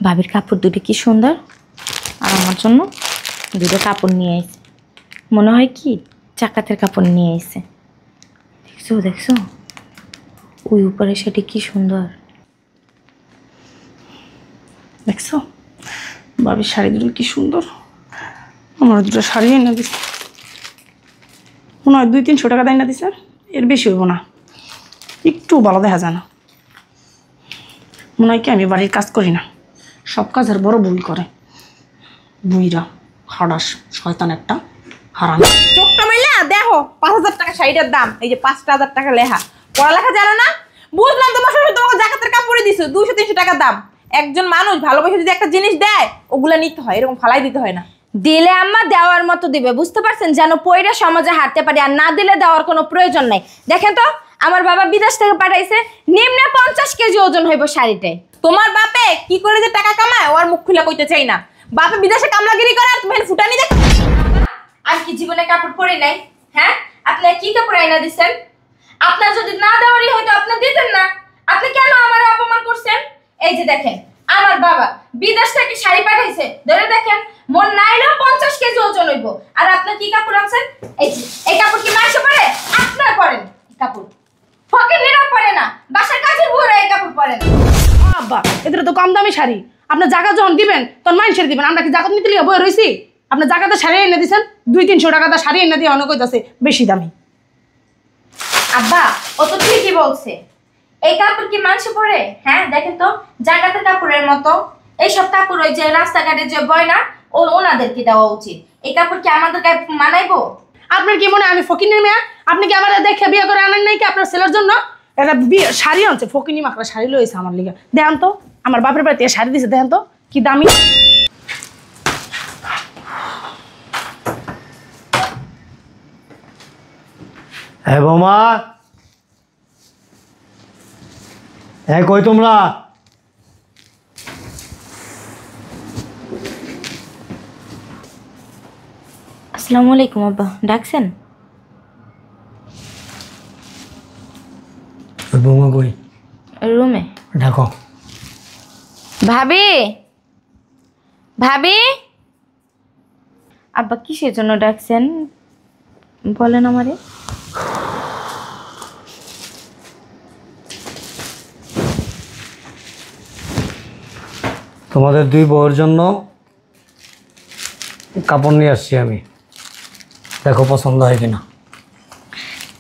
ভাবির কাপড় দুটো কি সুন্দর, আর আমার জন্য দুটো কাপড় নিয়ে এসে, মনে হয় কি চাকাতের কাপড় নিয়ে এসে। দেখছো দেখছো ওই উপরে সেটি কি সুন্দর দেখছো ভাবির শাড়ি দুটো কি সুন্দর। আমার দুটো শাড়ি এনে দিচ্ছে, মনে হয় 200-300 টাকা দেয় না দিছে, এর বেশি হইব না, একটু ভালো দেখা যায় না। মনে হয় কি আমি বাড়ির কাজ করি না, সব কাজের বড় ভুল করে বুইরা হাড়াস শয়তান একটা হারাম। চোখটা মেলা দেখো 5000 টাকা শাড়িটার দাম, এই যে 5000 টাকা লেখা। পড়ালেখা জানো না? বুঝলাম তোমার শ্বশুর তোমাকে জাকাতের কাপড়ে দিছো 200-300 টাকা দাম। একজন মানুষ ভালোবাসে যদি একটা জিনিস দেয় ওগুলা নিতে হয়, এরকম ফালাই দিতে হয় না। দিলে আম্মা দেওয়ার মতো দিবে, বুঝতে পারছেন? যেন পয়রা সমাজে হাঁটতে পারি, আর না দিলে দেওয়ার কোনো প্রয়োজন নাই। দেখেন তো আমার বাবা বিদেশ থেকে পাঠাইছে, নিম্নে 50 কেজি ওজন হইব শাড়িটায়। তোমার বাপে কি করে যে টাকা কামায় ওর মুখ খুলে কইতে চাই না। বাপে বিদেশে কামলাগিরি করে আর তুমি ফুটানি দেখো। আর কি জীবনে কাপড় পরে নাই? হ্যাঁ, আপনি কি কাপড় আইনা দিচ্ছেন? আপনার যদি না দেওয়ারই হয়তো আপনি দিতেন না। আপনি কেন আমার অপমান করছেন? এই যে দেখেন আমার বাবা বিদেশ থেকে শাড়ি পাঠাইছে, ধরে দেখেন মন নাইলেও 50 কেজি ওজন হইব। আর আপনি কি কাপড় আনছেন? এই যে এই কাপড় কি মাসে পরে? আপনার পরেন এই কাপড়, ফকির নিরাম পরে না, বাসার কাজের বুড়া এই কাপড় পরেন। আব্বা এদের তো কম দামি শাড়ি, আপনার জায়গা যখন দিবেন তখন মানুষের দিবেন, আমরা কি জাকাত নিতে লিয়ে বই রয়েছি? আপনার জায়গাতে শাড়ি এনে দিচ্ছেন 200-300 টাকা শাড়ি এনে দিয়ে অনেক হইতাছে বেশি দামি। আব্বা ও তো ঠিকই বলছে, এই কাপড় কি মানুষ পরে? হ্যাঁ দেখেন তো জাকাতের কাপড়ের মতো। এইসব কাপড় ওই যে রাস্তাঘাটে যে বয় না, ওনাদেরকে দেওয়া উচিত। এই কাপড় কি আমাদের গায়ে মানাইবো? আপনার কি মনে হয় আমি ফকিনের মেয়ে? আপনি কি আমার দেখে বিয়ে করে আনেন নাই কি আপনার ছেলের জন্য? একটা বিয়ে শাড়ি আনছে, ফকিনি মাকড়া শাড়ি লইছে আমার লিগে। দেখেন তো আমার বাপের বাড়িতে শাড়ি দিছে, দেখেন তো কি দামি। হ্যাঁ বৌমা, হ্যাঁ কই তোমরা? আসসালামু আলাইকুম আব্বা, ডাকছেন? বৌমা কই? রুমে। ডাকো। ভাবি, ভাবি। আব্বা কিসের জন্য ডাকছেন বলেন আমারে। তোমাদের দুই বউয়ের জন্য কাপড় নিয়ে আসছি আমি, দেখো পছন্দ হয় কিনা।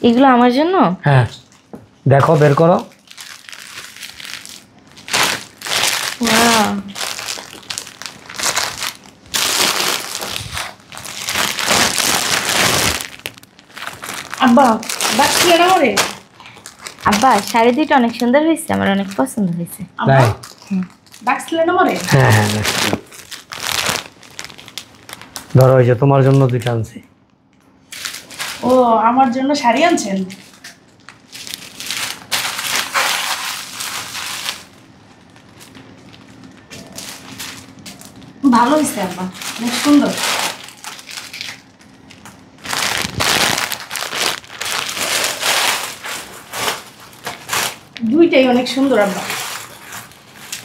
এগুলো আমার জন্য? হ্যাঁ দেখো, বের করো। ওয়াও, আব্বা ডাকছিলেন আমারে? আব্বা শাড়ি দুইটা অনেক সুন্দর হয়েছে, আমার অনেক পছন্দ হয়েছে। আব্বা ডাকছিলেন আমারে? হ্যাঁ হ্যাঁ দেখছি। ধরো ওই যে তোমার জন্য দুইটা আনছি। ও আমার জন্য শাড়ি আনছেন? ভালো হয়েছে আব্বা, অনেক সুন্দর। দুইটাই অনেক সুন্দর আব্বা।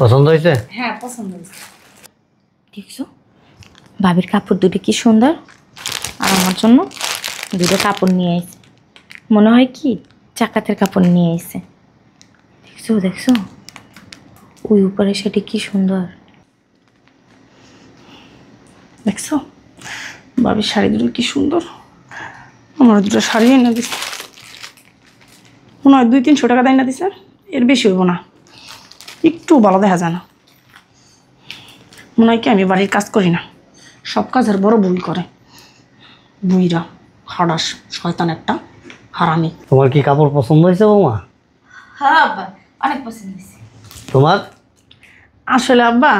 পছন্দ হয়েছে? হ্যাঁ পছন্দ হয়েছে। দেখছো ভাবির কাপড় দুটো কি সুন্দর, আর আমার জন্য দুটো কাপড় নিয়ে এসে, মনে হয় কি চাকাতের কাপড় নিয়ে এসে। দেখছো দেখছো ওই উপরে সেটি কি সুন্দর। দেখছো ভাবির শাড়ি দুটো কি সুন্দর। আমার দুটো শাড়ি এনে দিচ্ছে, মনে হয় 200-300 টাকা দেয় না দিছে, এর বেশি হইব না, একটু ভালো দেখা যায় না। মনে হয় কি আমি বাড়ির কাজ করি না, সব কাজের বড় ভুল করে বুইরা হাড়াস শয়তান একটা হারামি। তোমার কি কাপড় পছন্দ হয়েছে বৌমা? হ্যাঁ আব্বা অনেক পছন্দ হয়েছে। তোমার? আসলে আব্বা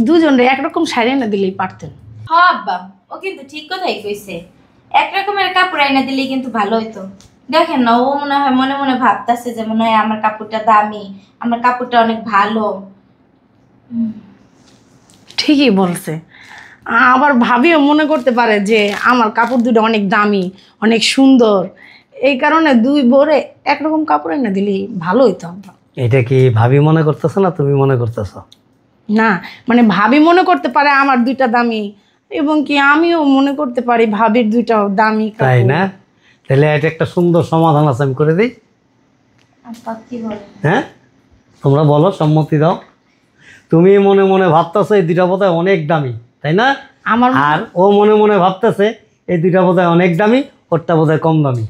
দুজনে একরকম শাড়ি এনে দিলেই পারতেন। হ্যাঁ আব্বা ও কিন্তু ঠিক কথাই কইছে, এক রকমের কাপড় আইনা দিলেই কিন্তু ভালো হইতো। দেখেন না, ও মনে হয় মনে মনে ভাবতেছে যে মনে হয় আমার কাপড়টা দামি, আমার কাপড়টা অনেক ভালো। ঠিকই বলছে, আবার ভাবিও মনে করতে পারে যে আমার কাপড় দুটো অনেক দামি অনেক সুন্দর, এই কারণে দুই বোরে একরকম কাপড় এনে দিলেই ভালো হইতো আব্বা। এটা কি ভাবি মনে করতেছো না তুমি মনে করতেছো? না মানে ভাবি মনে করতে পারে আমার দুইটা দামি, এবং কি আমিও মনে করতে পারি ভাবির দুইটা দামি কাপড়। তাই না? তাহলে এটা একটা সুন্দর সমাধান আছে, আমি করে দিই। আব্বা কি বলে? হ্যাঁ, তোমরা বলো, সম্মতি দাও। তুমি মনে মনে ভাবতেছো এই দুইটা বোধহয় অনেক দামি, তাই না? আমার আর ও মনে মনে ভাবতেছে এই দুইটা বোধহয় অনেক দামি, ওরটা বোধহয় কম দামি।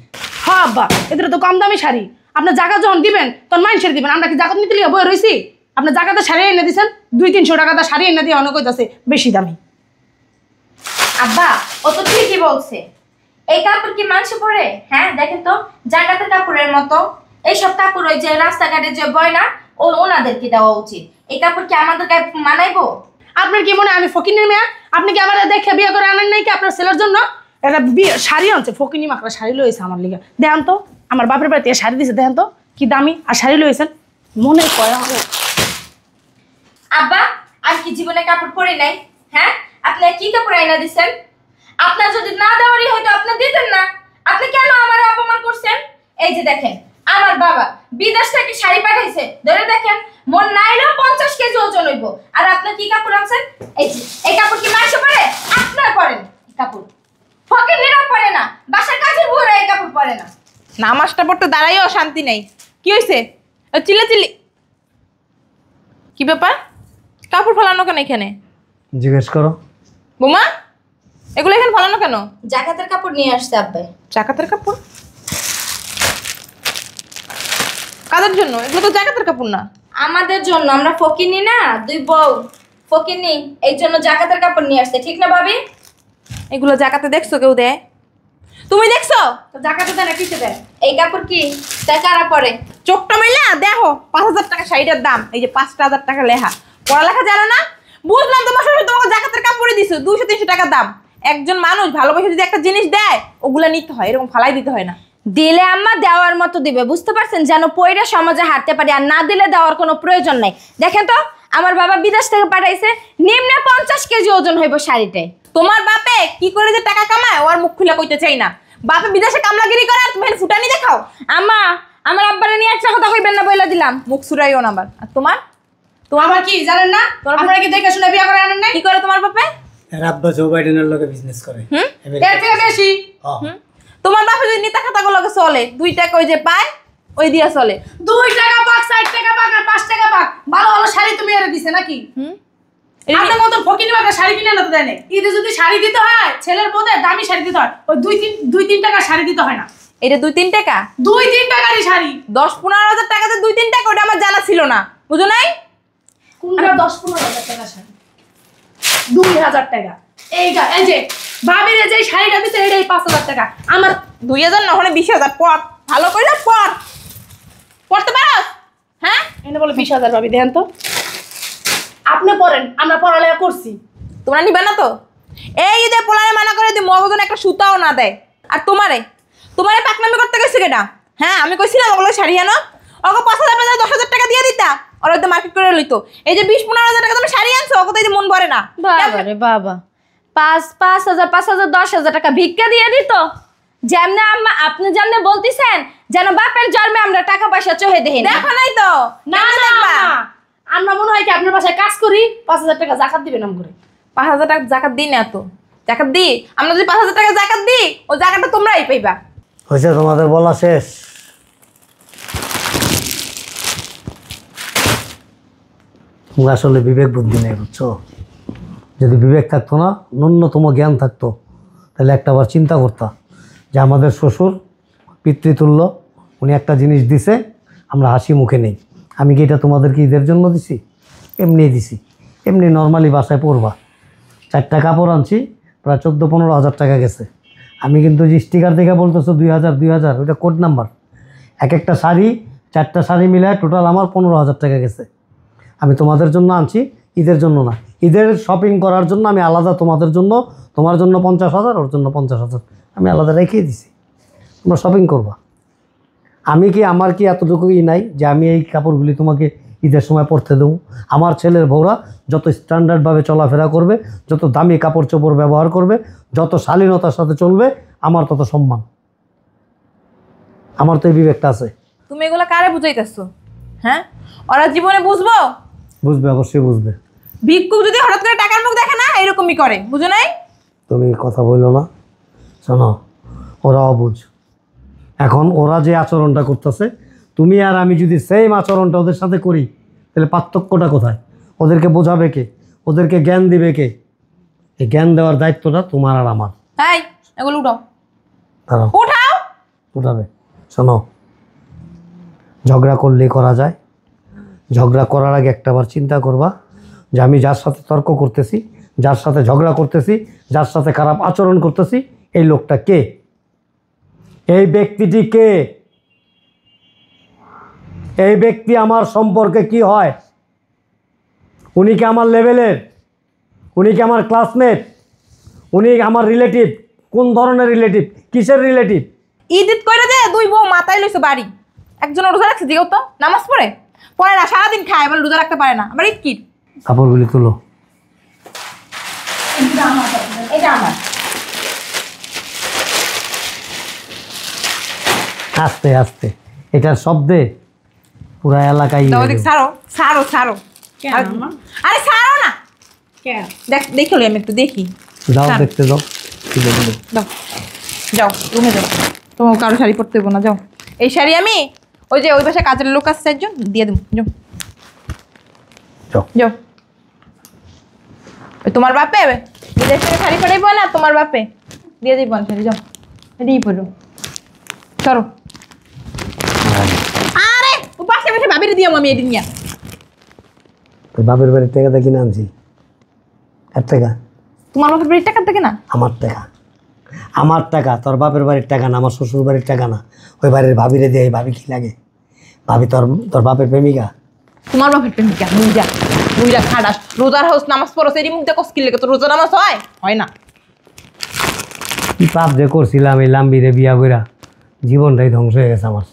হ্যাঁ আব্বা, এদের তো কম দামি শাড়ি। আপনার জায়গা যখন দিবেন তখন মানুষের দিবেন, আমরা কি জাকাত নিতে লিয়ে বই রয়েছি? আপনার জায়গাতে শাড়ি এনে দিচ্ছেন 200-300 টাকা শাড়ি এনে দিয়ে অনেক হইতাছে বেশি দামি। আব্বা ও তো ঠিকই বলছে, এই কাপড় কি মানুষ পরে? হ্যাঁ দেখেন তো, জাকাতের কাপড়ের মতো। এইসব কাপড় ওই যে রাস্তাঘাটে যে বয় না, ওনাদেরকে দেওয়া উচিত। এই কাপড় কি আমাদের গায়ে মানাইবো? আপনার কি মনে হয় আমি ফকিনের মেয়ে? আপনি কি আমার দেখে বিয়ে করে আনেন নাই কি আপনার ছেলের জন্য? একটা শাড়ি আনছে, ফকিনি মাকড়া শাড়ি লয়েছে আমার লিগে। দেখেন তো আমার বাপের বাড়িতে শাড়ি দিয়েছে, দেখেন তো কি দামি, আর শাড়ি লয়েছেন মনে করা হবে। আব্বা আর কি জীবনে কাপড় পরে নাই? হ্যাঁ আপনি কি কাপড় আইনা দিচ্ছেন? আপনার যদি না দেওয়ারই হয়তো আপনি দিতেন না। আপনি কেন আমার অপমান করছেন? এই যে দেখেন, আমার বাবা বিদেশ থেকে শাড়ি পাঠাইছে, ধরে দেখেন মন নাইলেও 50 কেজি ওজন হইব। আর আপনি কি কাপড় আনছেন? এই যে এই কাপড় কি মানুষ পরে? আপনার পরেন এই কাপড়, ফকির নিরাও পরে না, বাসার কাজের বুড়া এই কাপড় পরে না। নামাজটা পড়তে দাঁড়াইও শান্তি নেই। কি হয়েছে? চিল্লাচিল্লি কি ব্যাপার? কাপড় ফেলানো কেন এখানে? জিজ্ঞেস করো। বোমা, এগুলো এখানে ফেলানো কেন? জাকাতের কাপড় নিয়ে আসছে আব্বাই। জাকাতের কাপড়? কাদের জন্য? এগুলো তো জাকাতের কাপড় না। আমাদের জন্য, আমরা ফকিনি না, দুই বউ ফকিনি, এই জন্য জাকাতের কাপড় নিয়ে আসছে। ঠিক না ভাবি? এগুলো জাকাতে দেখছো কেউ দেয়? তুমি দেখছো? তো জাকাতে দেয় না কিসে দেয়? এই কাপড় কি টাকারা পরে? চোখটা মেলা দেখো, 5000 টাকা শাড়িটার দাম, এই যে 5000 টাকা লেখা। পড়ালেখা জানো না? বুঝলাম তোমার শ্বশুর তোমাকে জাকাতের কাপড়ই দিছো, 200-300 টাকা দাম। একজন মানুষ ভালোবাসে যদি একটা জিনিস দেয়, ওগুলা নিতে হয়, এরকম ফালাই দিতে হয় না। দিলে আম্মা দেওয়ার মতো দিবে, বুঝতে পারছেন? যেন পয়রা সমাজে হাঁটতে পারি, আর না দিলে দেওয়ার কোনো প্রয়োজন নাই। দেখেন তো আমার বাবা বিদেশ থেকে পাঠাইছে, নিম্নে 50 কেজি ওজন হইব শাড়িটাই। তোমার বাপে কি করে যে টাকা কামায় ও আর মুখ খুলে কইতে চাই না। বাপে বিদেশে কামলাগিরি করে আর তুমি এখানে ফুটানি দেখাও। আম্মা আমার আব্বারে নিয়ে একটা কথা কইবেন না, বইলা দিলাম। মুখ সুরাইও না আবার। আর তোমার আমার কি জানেন না? আপনারা কি দেখে শুনে বিয়ে করে আনেন নাই? কি করে তোমার বাপে? এর আব্বা জো বাইডেনের লগে বিজনেস করে। এর থেকে বেশি। তোমার বাপে যদি নিতা খাতাগুলো চলে, 2 টাকা ওই যে পায় ওই দিয়া চলে। 2 টাকা পাক, 60 টাকা পাক, আর 5 টাকা পাক, ভালো ভালো শাড়ি তুমি এর দিছে নাকি? আপনার মতন ফকিনি মার্কা শাড়ি কিনে না তো দেয় না। ঈদে যদি শাড়ি দিতে হয়, ছেলের বউদের দামি শাড়ি দিতে হয়, ওই 2-3 টাকা শাড়ি দিতে হয় না। এটা 2-3 টাকা, 2-3 টাকারই শাড়ি। 10-15 হাজার টাকাতে 2-3 টাকা, ওটা আমার জানা ছিল না, বুঝো নাই? কোনটা 10-15 হাজার টাকা শাড়ি? 2000 টাকা। এই যে ভাবির যে শাড়িটা দিছে এটাই 5000 টাকা। আমার 2000 না হলে 20000। পড় ভালো করে পড়, পড়তে পারো? হ্যাঁ, এনে বলে 20000 ভাবি, দেখেন তো আপনি পড়েন, আমরা পড়ালেখা করছি। তোমরা নিবে না তো? এই ঈদে পোলারে মানা করে দি মগজন একটা সুতাও না দেয়। আর তোমারে পাকনামি করতে গেছে কেটা? হ্যাঁ, আমি কইছিলাম ওগুলো শাড়ি আনো, ওকে 5000 10,000 টাকা দিয়ে দিতা, ওরা তো মার্কেট করে লইতো। এই যে 20-15 হাজার টাকা তুমি শাড়ি আনছো, ওকে তো এই যে মন ভরে না। বাবা রে বাবা, 5,000, 5,000, 10,000 টাকা ভিক্ষা দিয়ে দিত। যেমনে আম্মা আপনি যেমনে বলতেছেন, যেন বাপের জন্মে আমরা টাকা পয়সা চোহে দেখি না। দেখো নাই তো? না কেমনে না দেখবা? আমরা মনে হয় কি আপনার বাসায় কাজ করি, 5000 টাকা জাকাত দিবেন নাম করে। 5000 টাকা জাকাত দিই না তো? জাকাত দিই আমরা, যদি 5000 টাকা জাকাত দিই, ও জাকাতটা তোমরাই পাইবা। হয়েছে তোমাদের বলা শেষ? তোমার আসলে বিবেক বুদ্ধি নেই, বুঝছো? যদি বিবেক থাকতো না, ন্যূনতম জ্ঞান থাকতো, তাহলে একটাবার চিন্তা করতাম যে আমাদের শ্বশুর পিতৃতুল্য, উনি একটা জিনিস দিছে, আমরা হাসি মুখে নেই। আমি কি এটা তোমাদেরকে ঈদের জন্য দিছি? এমনিই দিছি, এমনি নর্মালি বাসায় পরবা। 4টা কাপড় আনছি, প্রায় 14-15 হাজার টাকা গেছে। আমি কিন্তু যে স্টিকার দেখে বলতেছো 2000, ওইটা কোড নাম্বার। এক একটা শাড়ি, 4টা শাড়ি মিলায় টোটাল আমার 15,000 টাকা গেছে। আমি তোমাদের জন্য আনছি, ঈদের জন্য না। ঈদের শপিং করার জন্য আমি আলাদা তোমাদের জন্য, তোমার জন্য 50,000, ওর জন্য 50,000 আমি আলাদা রেখে দিছি। তোমরা শপিং করবা। আমি কি, আমার কি এতটুকুই নাই যে আমি এই কাপড়গুলি তোমাকে ঈদের সময় পরতে দেবো? আমার ছেলের বউরা যত স্ট্যান্ডার্ডভাবে চলাফেরা করবে, যত দামি কাপড় চোপড় ব্যবহার করবে, যত শালীনতার সাথে চলবে, আমার তত সম্মান। আমার তো এই বিবেকটা আছে। তুমি এগুলো কারে বুঝাইতেছো? হ্যাঁ, ওরা জীবনে বুঝবো? বুঝবে, অবশ্যই বুঝবে। ভিক্ষুক যদি হঠাৎ করে টাকার মুখ দেখে না এরকমই করে, বুঝো নাই? তুমি কথা বললো না, শোনো, ওরা অবুঝ। এখন ওরা যে আচরণটা করতেছে, তুমি আর আমি যদি সেম আচরণটা ওদের সাথে করি, তাহলে পার্থক্যটা কোথায়? ওদেরকে বোঝাবে কে? ওদেরকে জ্ঞান দিবে কে? এই জ্ঞান দেওয়ার দায়িত্বটা তোমার আর আমার। এই এগুলো উঠাও, দাঁড়াও, উঠাও। উঠাবে। শোনো, ঝগড়া করলেই করা যায়। ঝগড়া করার আগে একটাবার চিন্তা করবা যে আমি যার সাথে তর্ক করতেছি, যার সাথে ঝগড়া করতেছি, যার সাথে খারাপ আচরণ করতেছি, এই লোকটা কে? এই ব্যক্তিটি কে? এই ব্যক্তি আমার সম্পর্কে কি হয়? উনি কি আমার লেভেলের? উনি কি আমার ক্লাসমেট? উনি আমার রিলেটিভ? কোন ধরনের রিলেটিভ? কিসের রিলেটিভ? ঈদ কইরা যে দুই বউ মাথায় লইছে বাড়ি, একজন রোজা রাখছে দিও তো, নামাজ পড়ে না, সারাদিন খায়, এবার রোজা রাখতে পারে না, আবার ঈদ কি? কাপড়গুলি তুলো। এটা আমার। আস্তে আস্তে, এটার শব্দে পুরা এলাকায় দাও দেখ, ছাড়ো ছাড়ো ছাড়ো। কেন আম্মা? আরে ছাড়ো না, কেন? দেখো আমি একটু দেখি। যাও, ছাড়। দেখতে যাও। তুলে দিলো। দাও, যাও রুমে যাও, তোমার কারো শাড়ি পরতে হইব না, যাও। এই শাড়ি আমি ওই যে ওই পাশে কাজের লোক আসছে একজন, দিয়ে দেবো, যাও যাও। যাও। ওই তোমার বাপে বিদেশ থেকে শাড়ি পরাইব না, তোমার বাপে দিয়ে দিব না শাড়ি, যাও এটাই পড়ো, সরো। আরে ও পাশে পাশে ভাবিরে দিও আমি এদিন নিয়া। তোর বাপের বাড়ির টাকাটা কিনে আনছি। এর টাকা? তোমার বাপের বাড়ির টাকা থেকে না, আমার টাকা। আমার টাকা, তোর বাপের বাড়ির টাকা না, আমার শ্বশুর বাড়ির টাকা না। ওই বাড়ির ভাবিরে দিয়ে, ভাবি কি লাগে? ভাবি তোর তোর বাপের প্রেমিকা? তোমার বাপের প্রেমিকা। বুইরা খাড়াস, রোজার হাউস নামাজ পড়ো, সেই মুখ দিয়ে কষ্কিল লেগে তো রোজা নামাজ হয় না। কি পাপ যে করছিলাম এই লাম্বিরে বিয়া কইরা, জীবনটাই ধ্বংস হয়ে গেছে আমার।